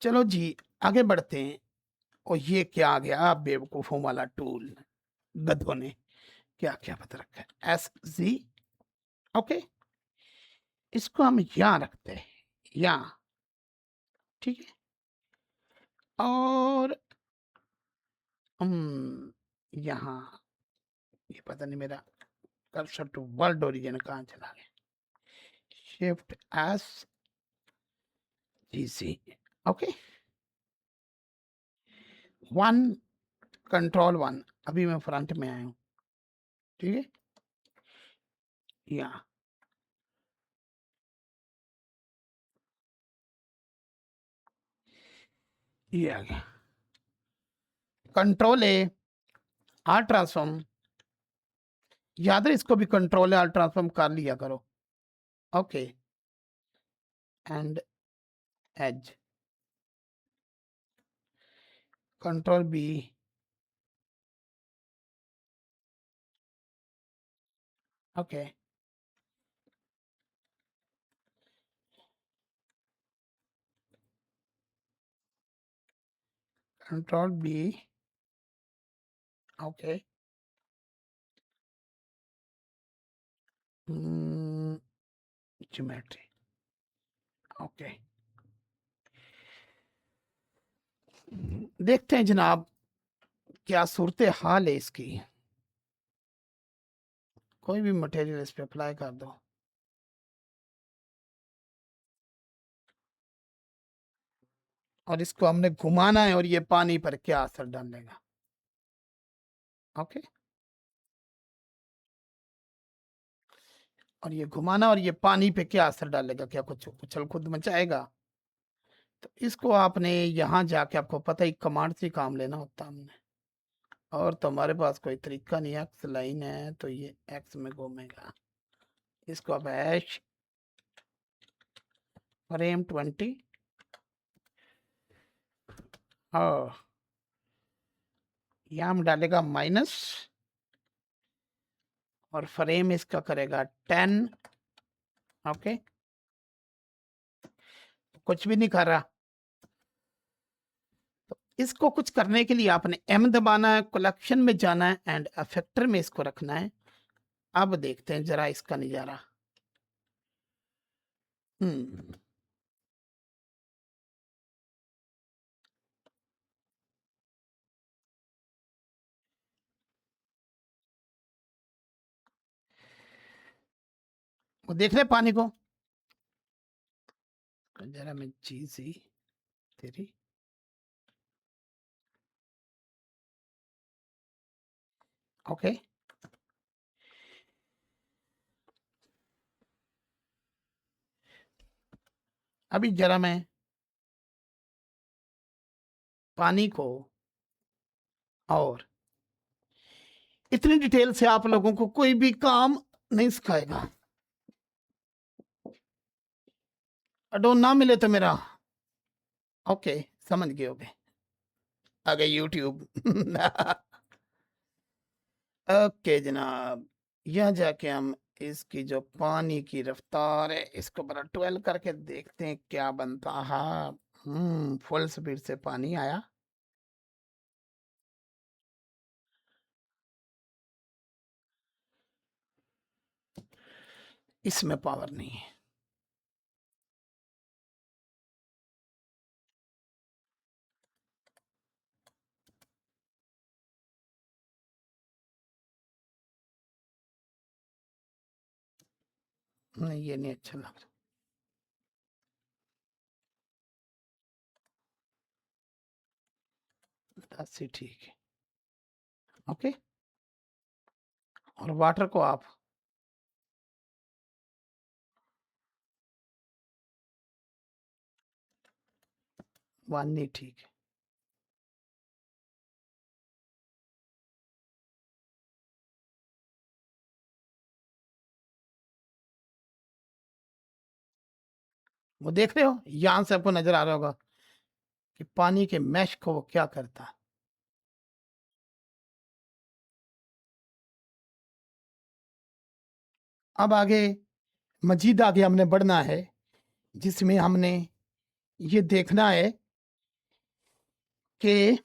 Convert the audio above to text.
चलो जी, आगे बढ़ते हैं। और ये क्या आ गया बेवकूफ़ों वाला टूल, गधों ने क्या-क्या बता रखा है। एसजी ओके, इसको हम यहाँ रखते हैं, यहाँ, ठीक है? और यहाँ, ये पता नहीं मेरा कर्सर टू वर्ल्ड ओरिजिन कहाँ चला गया? शिफ्ट एस जी सी, ओके, 1 कंट्रोल 1, अभी मैं फ्रंट में आया हूँ, ठीक है? यहाँ, ये आ गया। कंट्रोल ए, आर ट्रांसफॉर्म, याद है इसको भी कंट्रोल ए आर ट्रांसफॉर्म कर लिया करो, okay, and edge, control B, okay, control B, okay, geometry, okay. देखते हैं जनाब क्या सूरत हाल है इसकी। कोई भी मटेरियल इस पे अप्लाई कर दो, और इसको हमने घुमाना है, और ये पानी पर क्या असर डालेगा, ओके। और ये घुमाना और ये पानी पे क्या असर डालेगा, क्या कुछ उछल कूद मचाएगा? तो इसको आपने यहाँ जाके, आपको पता ही कमांड से काम लेना होता हमने, और तो हमारे पास कोई तरीका नहीं है। एक्स लाइन है तो ये एक्स में घूमेगा। इसको अब हैश फ्रेम 20, और यहाँ हम डालेगा माइनस, और फ्रेम इसका करेगा 10, ओके। कुछ भी नहीं कर रहा, तो इसको कुछ करने के लिए आपने एम दबाना है, कलेक्शन में जाना है, एंड अफेक्टर में इसको रखना है। अब देखते हैं जरा इसका नजारा। हम्म, वो देख रहे पानी को, जरा मैं चीज ही तेरी, ओके। अभी जरा मैं पानी को, और इतनी डिटेल से आप लोगों को कोई भी काम नहीं सिखाएगा। अडोन ना मिले तो मेरा, ओके, समझ गए होगे, आ गए यूट्यूब। ओके जनाब, यह जाके हम इसकी जो पानी की रफ्तार है, इसको बड़ा 12 करके देखते हैं क्या बनता है। फुल स्पीड से पानी आया, इसमें पावर नहीं है। नहीं, ये नहीं अच्छा लग रहा। 10 ही ठीक है, ओके। और वाटर को आप, 1 ही ठीक है। वो देख रहे हो, यहां से आपको नजर आ रहा होगा कि पानी के मैश को वो क्या करता है। अब आगे, मजीद आगे हमने बढ़ना है, जिसमें हमने ये देखना है कि